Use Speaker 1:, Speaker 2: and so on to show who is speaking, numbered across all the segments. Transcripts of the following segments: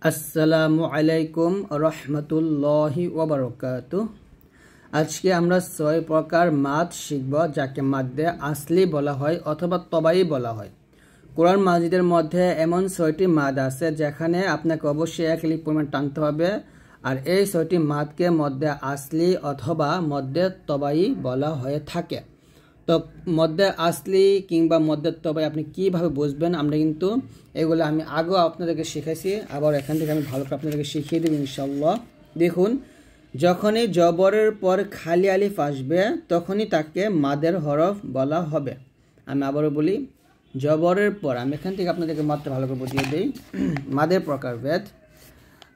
Speaker 1: আসসালামু আলাইকুম রহমতুল্লাহি ওয়া বারাকাতুহু। আজকে আমরা 6 প্রকার মাদ শিখব, যাকে মাদ্দে আসলি বলা হয় অথবা তবাই বলা হয়। কোরআন মাজিদের মধ্যে এমন 6টি মাদ আছে যেখানে আপনাকে অবশ্যই এক লিপ পরিমাণ টানতে হবে, আর এই 6টি মাদকে মদ্দে আসলি অথবা মদ্দে তবাই বলা হয়ে থাকে। তো মদ্দে আসলি কিংবা মদ্দে তবাই আপনি কিভাবে বুঝবেন, আমরা কিন্তু এগুলো আমি আগেও আপনাদেরকে শিখেছি, আবার এখান থেকে আমি ভালো করে আপনাদেরকে শিখিয়ে দেব ইনশাল্লাহ। দেখুন, যখনই জবরের পর খালি আলিফ আসবে তখনই তাকে মাদের হরফ বলা হবে। আমি আবারও বলি, জবরের পর, আমি এখান থেকে আপনাদেরকে মাত্র ভালো করে বুঝিয়ে দিই মাদের প্রকারভেদ।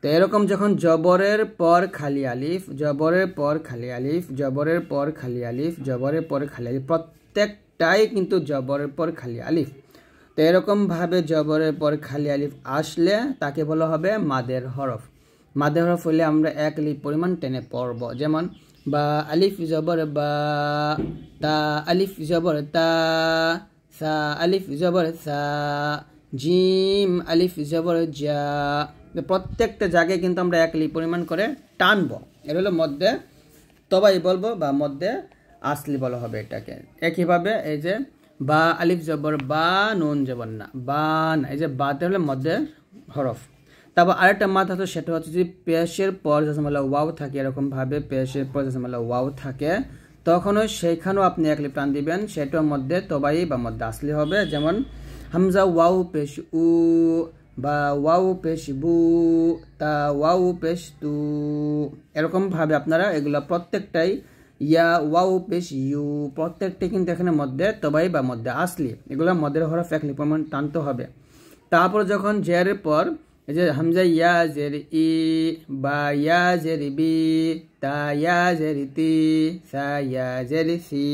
Speaker 1: তো এরকম যখন জবরের পর খালি আলিফ, জবরের পর খালি আলিফ, জবরের পর খালি আলিফ, জবরের পর খালি আলিফ, প্রত্যেকটাই কিন্তু জবরের পর খালি আলিফ। তো এরকমভাবে জবরের পর খালি আলিফ আসলে তাকে বলা হবে মাদের হরফ। মাদের হরফ হলে আমরা এক লিপ পরিমাণ টেনে পড়ব। যেমন বা আলিফ জবর বা, তা আলিফ জবর তা, সা আলিফ জবর সা, জিম আলিফ জবর জা। প্রত্যেকটা জায়গায় কিন্তু আমরা এক লিপ পরিমাণ করে টানবো। এটা হলো মধ্যে তবাই বলবো বা মধ্যে আসলি বলা হবে এটাকে। একইভাবে এই যে বা আলিফ জবর বা, নুন জবর না, বান, এই যে বাতে হলো মধ্যে হরফ। তারপর আরেকটা মাদ আছে, সেটা হচ্ছে যদি পেশের পর জাজমালা ওয়াও থাকে, এরকমভাবে পেশের পর জাজমালা ওয়াও থাকে, তখনও সেইখানেও আপনি এক লিপ টান দিবেন, সেটার মধ্যে তবাই বা মধ্যে আসলি হবে। যেমন হামজা ওয়াও পেশ উ, বা ওয়াও পেশ বু, তা ওয়াও পেশ তু, এরকমভাবে আপনারা এগুলো প্রত্যেকটাই, ইয়া ওয়াও পেশ ইউ, প্রত্যেকটাই কিন্তু এখানে মধ্যে তবাই বা মধ্যে আসলি, এগুলো মধ্যের হরফ এক লিপ পরিমাণ টানতে হবে। তারপর যখন জেরের পর এই যে হামজা ইয়া জের ই, বা ইয়া জের বি, তা ইয়া জের তি, সা ইয়া জের সি,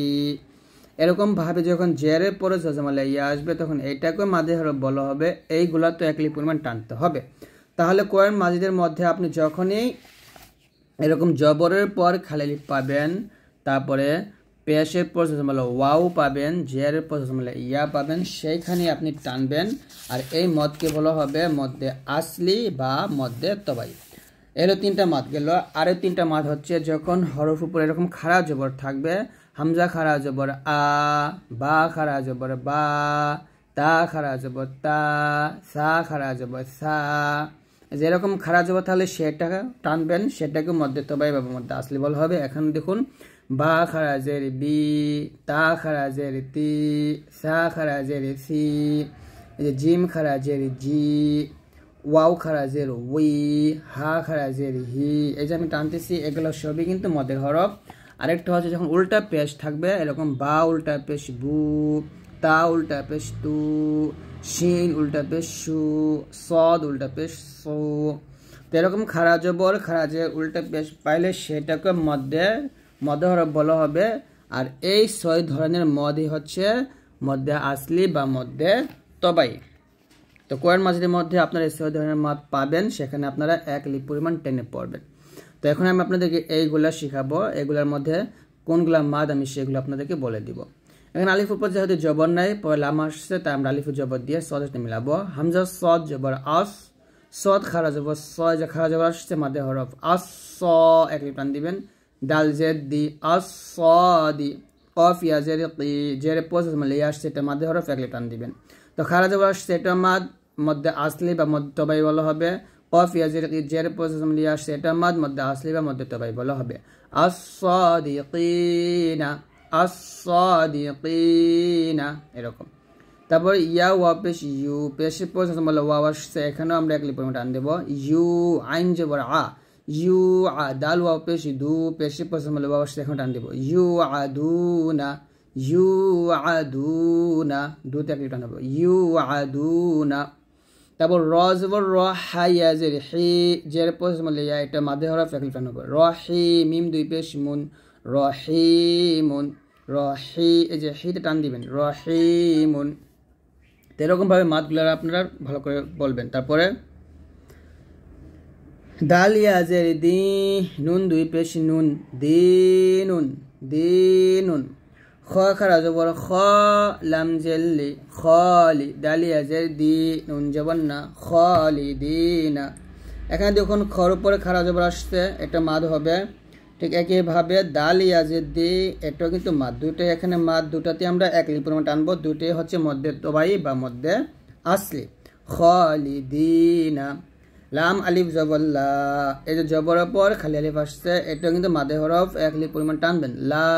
Speaker 1: এরকমভাবে যখন জেরের পরে জাজমালা ইয়া আসবে তখন এইটাকে মাদের হরফ বলা হবে। এইগুলা তো এক লিপ পরিমাণ টানতে হবে। তাহলে কোরআন মাজিদের মধ্যে আপনি যখনই এরকম জবরের পর খালি লিপ পাবেন, তারপরে পেশের পর জাজমালা ওয়াও পাবেন, জেরের পর জাজমালা ইয়া পাবেন, সেইখানে আপনি টানবেন, আর এই মদকে বলা হবে মধ্যে আসলি বা মধ্যে তবাই। এলো 3টা মাদ গেল। আরও 3টা মাদ হচ্ছে যখন হরফ উপর এরকম খাড়া জবর থাকবে, হামজা খাড়া জবর আ, বা খাড়া জবর বা, তা খাড়া জবর তা, সা খাড়া জবর সা, যেরকম খাড়া জবর তাহলে সেটাকে টানবেন, সেটাকে মধ্যে তবাই বা মধ্যে আসলি বলা হবে। এখন দেখুন, বা খাড়া জের বি, তা খাড়া জের তি, সা খাড়া জের সি, এই যে জিম খাড়া জের জি, ওয়াও খাড়া জের উই, হা খাড়া জের হি, এই যে আমি টানতেছি, এগুলো সবই কিন্তু মদের হরফ। আরেকটা হচ্ছে যখন উল্টা পেশ থাকবে, এরকম বা উল্টা পেশ বু, তা উল্টা পেশ তু, শিন উল্টা পেশ সু, সদ উল্টা পেশ সু। তো এরকম খাড়া জবর খাড়া জের উল্টা পেশ পাইলে সেটাকে মধ্যে হরফ বলা হবে। আর এই 6 ধরনের মদই হচ্ছে মধ্যে আসলি বা মধ্যে তবাই। তো কোরআন মাজিদের মধ্যে আপনারা এই 6 ধরনের মাদ পাবেন, সেখানে আপনারা এক লিপ পরিমাণ টেনে পড়বেন। তো এখন আমি আপনাদেরকে এইগুলা শিখাবো, এগুলোর মধ্যে কোনগুলা মাদ আমি সেগুলো আপনাদেরকে বলে দিব। এখানে আলিফ উপর যেহেতু জবর নাই, পরে লাম আসছে, তাই আমরা আলিফ জবর দিয়ে সদের সাথে মিলাবো। হামজা সদ জবর আস, সদ খাড়া জবর স, যে খাড়া জবর আসছে মাদে হরফ আস, স এক লিপ টান দিবেন। দাল জেদ দি আস স দি, কফ ইয়া জের কি, জের পোজ মানে ইয়া আসছে, এটা মাদে হরফ এক লিপ টান দিবেন। তো খাড়া জবর আসছে, এটা মাদ মধ্যে আসলি বা মধ্যে তবাই বলা হবে। কফ ইয়া জের কি, জের পোজ মানে ইয়া আসছে, এটা মাদ মধ্যে আসলি বা মধ্যে তবাই বলা হবে। আস-সাদিকিনা, আস-সাদিকিনা, এরকম। তারপর ইয়া ওয়া পেশ ইউ, পেশে পোজ মানে ওয়াও আসছে, এখানেও আমরা এক লিপ পরিমাণ টান দেব। ইউ আইন জবর আ, ইউ আ, দাল ওয়াও পেশ দু, পেশে পোজ মানে ওয়াও আসছে, এখানে টান দেব। ইউ আদুনা, ইউ আদুনা, দুতে এক লিপ টান দেব। ইউ আদুনা। তারপর র জবর র, হা ইয়া জের হি, জের পোজ মানে ইয়া, এটা মাদে হরফ এক লিপ টান হবে। রহি মিম দুই পেশ মুন, রহিমুন, রহি, এই যে হিতে টান দিবেন, রহিমুন। তো এরকমভাবে মাদগুলো আপনারা ভালো করে বলবেন। তারপরে দাল ইয়া জের দি, নুন দুই পেশ নুন, দিনুন, দিনুন। খ খাড়া জবর খ, লাম জেল্লি খালি, দাল ইয়া জের দি, নুন জবর না, খালিদিনা। এখানে দেখুন খর উপরে খাড়া জবর আসছে, এটা মাদ হবে। ঠিক একইভাবে দাল ইয়াজিদি, এটাও কিন্তু মাদ, দুইটাই এখানে মাদ, দুটাতে আমরা এক লিপ পরিমাণ টানবো, দুইটাই হচ্ছে মধ্যে তবাই বা মধ্যে আসলি। খালিদিনা, লাম আলিফ জবল্লা, এই যে জবরের পর খালি আলিফ আসছে, এটাও কিন্তু মাদে হরফ, এক লিপ পরিমাণ টানবেন। লা,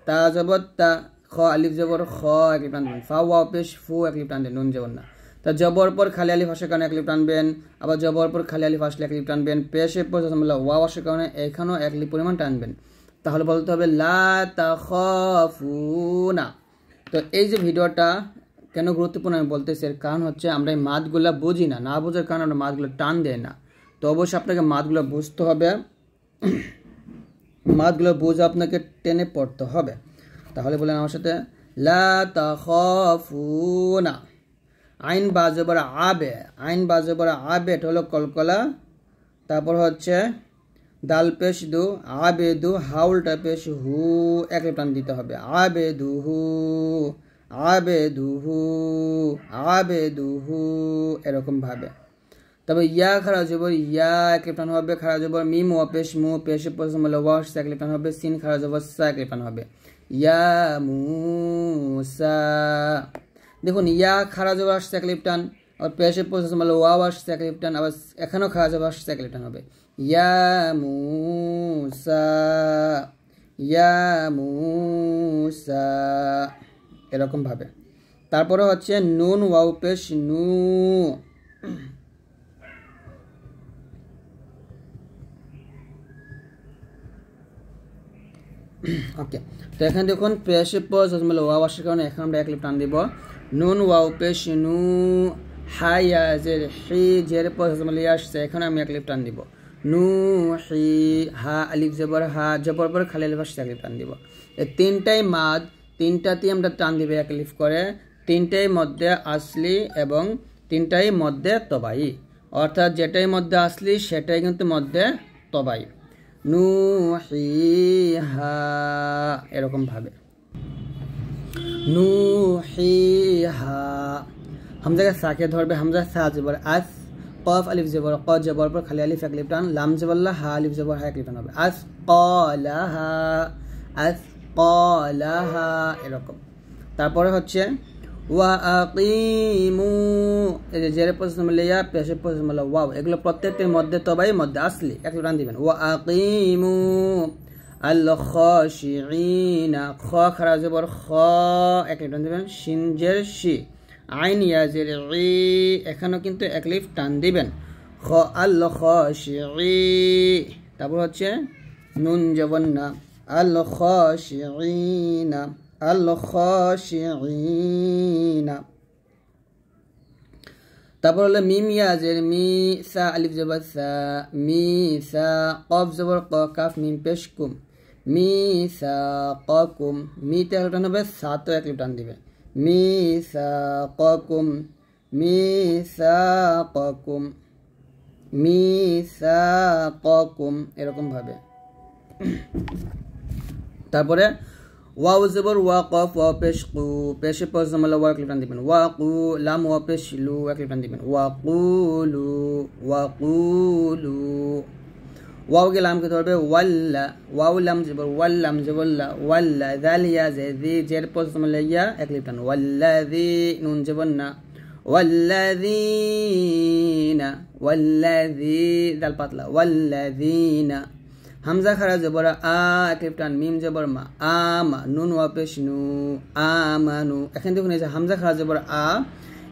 Speaker 1: তা জবর তা, খ আলিফ জবর খ, এক লিপ টানবেন। ফা ওয়াও পেশ ফু, এক লিপ টানবেন, নুন জবর না। তা জবর পর খালি আলিফ আসার কারণে এক লিপ টানবেন, আবার জবর পর খালি আলিফ আসলে এক লিপ টানবেন। পেশের পর ওয়াও আসার কারণে এখানেও এক লিপ পরিমাণ টানবেন। তাহলে বলতে হবে লা তাখাফুনা। তো এই যে ভিডিওটা কেন গুরুত্বপূর্ণ আমি বলতেছি, এর কারণ হচ্ছে আমরা এই মাদগুলা বুঝি না, না বোঝার কারণে আমরা মাদগুলো টান দেয় না। তো অবশ্যই আপনাকে মাদগুলো বুঝতে হবে, মাদগুলো বুঝে আপনাকে টেনে পড়তে হবে। তাহলে বলেন আমার সাথে, লা তাখাফুনা। আইন বাজবার আবে, আইন বাজবার আবে, এটা হলো কলকলা। তারপর হচ্ছে দাল পেশ দু, আবে দু, হাউলটা পেশ হু, এক টান দিতে হবে। আবে দু হু, আবে দু হু, আবে দু হু, এরকম ভাবে। তবে ইয়া খাড়া জবর ইয়া, এক টান হবে। খাড়া জবর মিম ও পেশ মু, পেশে প্রথম হলো ওয়াশ, এক টান হবে। সিন খাড়া জবর সা, এক টান হবে। ইয়া মুসা, দেখুন ইয়া খাড়া জবর আসছে এক লিপ টান, আর পেশে প্রথম হলো ওয়াও আসছে এক লিপ টান, আবার এখানেও খাড়া জবর আসছে এক লিপ টান হবে। ইয়া মুসা, ইয়া মুসা, এরকম ভাবে। তারপরে হচ্ছে নুন ওয়াও পেশ নু, ওকে। তো এখানে দেখুন পেশে পজ ওয়াও আসার কারণে এখানে আমরা এক লিপ টান দিব। নুন ওয়াও পেশ নু, হাইয়া জের হি, জের পজ আসছে, এখানে আমি এক লিপ টান দিব। নু হি, হা আলিফ জবর হা, জবর পর খালি আলিফ আসছে, এক লিপ টান দিব। এই তিনটাই মাদ, তিনটাতেই আমরা টান দিব এক লিপ করে। তিনটাই মধ্যে আসলি এবং তিনটাই মধ্যে তবাই, অর্থাৎ যেটাই মধ্যে আসলি সেটাই কিন্তু মধ্যে তবাই। নুহিহা, এরকম ভাবে নুহিহা। হামজাকে সাকে ধরবে, হামজা সা জবর আস, কফ আলিফ জবর ক, জবর পর খালি আলিফ এক লিপ টান, লাম জবর লা, হা আলিফ জবর হা, এক লিপ টান হবে। আস কলাহা, আস কলাহা, এরকম। তারপরে হচ্ছে ওয়া আকিমু, এই যে জেরে প্রথম লিয়া, পেশে প্রথম ওয়াও, এগুলো প্রত্যেকটির মধ্যে তবাই মধ্যে আসলি, এক টান দিবেন। ওয়া আকিমু আল খাশিঈনা, খ খারা জবর খ, এক টান দিবেন। শিন জের শি, আইন ইয়া জের ই, এখানেও কিন্তু এক লিফ টান দিবেন। খ আল খাশিঈ, তারপর হচ্ছে নুন জবর না, আল খাশিঈনা, আল খাশিঈনা। তারপর হলো মিম ইয়া জের মি, সা আলিফ জবর সা, মি সা, কফ জবর ক, কাফ মিম পেশ কুম, মি সা কুম, মিতে এক টান হবে, সাতও এক টান দিবে। মি সা কুম, মি সা কুম, মি সা কুম, এরকম ভাবে। তারপরে ওয়াও জবর ওয়া, কফ ওয়া পেশ কু, পেশে প্রথম হলো ওয়া, এক লিপ টান দিবেন। ওয়া কু, লাম ওয়া পেশ লু, এক লিপ টান দিবেন। ওয়া কুলু, ওয়া কুলু। ওয়াও কে লাম কে ধরবে ওয়াল্লা, ওয়াও লাম জবর ওয়াল, লাম জবর লা, ওয়াল্লা, দাল ইয়া জি, জের প্রথম হলো ইয়া, এক লিপ টান। ওয়াল্লাযী, নুন জবর না, ওয়াল্লাযীনা, ওয়াল্লাযী, দাল পাতলা, ওয়াল্লাযীনা। হামজা খারা জবর আ, এক লিপ টান, মিম জবর মা, আমা, নুন ওয়া পেশ নু, আমানু। এখানে দেখুন এই যে হামজা খারা জবর আ,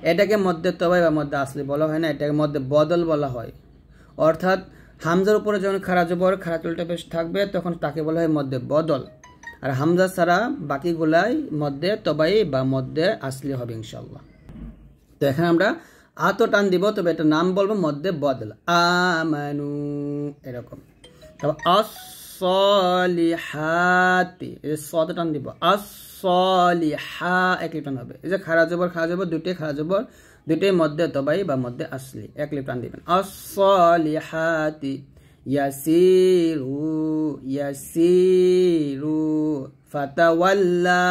Speaker 1: এটাকে মধ্যে তবাই বা মধ্যে আসলি বলা হয় না, এটাকে মধ্যে বদল বলা হয়। অর্থাৎ হামজার উপরে যখন খারা জবর খারা চুলটা পেশ থাকবে তখন তাকে বলা হয় মধ্যে বদল, আর হামজা ছাড়া বাকিগুলাই মধ্যে তবাই বা মধ্যে আসলি হবে ইনশাআল্লাহ। তো এখানে আমরা আ তো টান দিব, তবে এটা নাম বলবো মধ্যে বদল, আমানু, এরকম। তারপর আসলিহাতি, এই যে সদ টান দিব, আসলিহা, এক লিপ টান হবে। এই যে খারা জবর দুইটাই খারা জবর, দুইটাই মধ্যে তবাই বা মধ্যে আসলি, এক লিপ টান দিবেন। আসলিহাতি, ইয়াসিরু, ইয়াসিরু, ফাতাওয়াল্লা,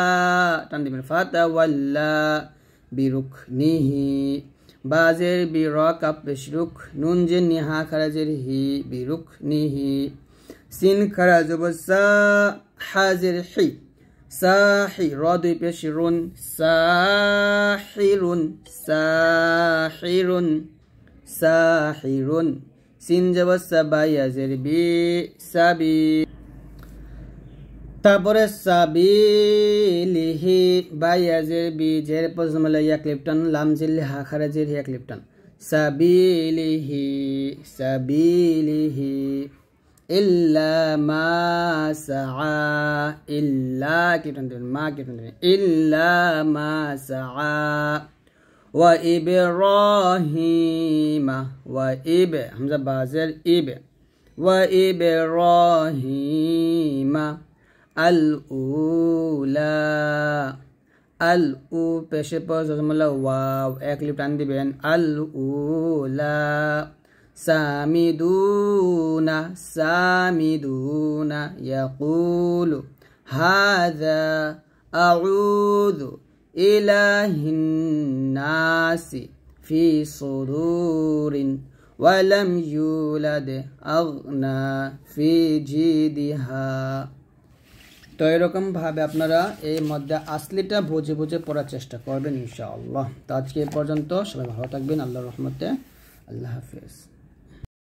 Speaker 1: টান দিবেন, ফাতাওয়াল্লা বিরুকনিহি, বাজের বি র কাপ পেশ রুখ নুন জের নি হা খারাজের হি বি রুখ নি হি সিন খারাজ সা হাজের হি সাহি র দুই পেশ রুন সাহিরুন সাহিরুন সাহিরুন সিন জবসা বায়াজের বি সাবি তারপরে সাবিলিহি বায়াজের বি জের পজমলা ইয়া ক্লিপটন লাম জিল হা খারাজের হি ক্লিপটন সাবিলিহি সাবিলিহি ইল্লা মা সাআ ইল্লা ক্লিপটন দেন মা ক্লিপটন দেন ইল্লা মা সাআ ওয়া ইব্রাহিমা ওয়া ইব হামজা বাজের ইব ওয়া ইব্রাহিমা আল উলা আল উ পেশে পর জজমলা ওয়াও এক লিপ টান দিবেন আল উলা সামিদুনা সামিদুনা ইয়াকুলু হাযা আউযু ইলাহিন নাসি ফি সুদুরিন ওয়ালাম ইউলাদ আগনা ফি জিদিহা। তো এরকম ভাবে আপনারা এই মধ্যে আসলিটা বুঝে বুঝে পড়ার চেষ্টা করবেন ইনশাআল্লাহ। তো আজকে এই পর্যন্ত, সবাই ভালো থাকবেন, আল্লাহর রহমতে, আল্লাহ হাফেজ।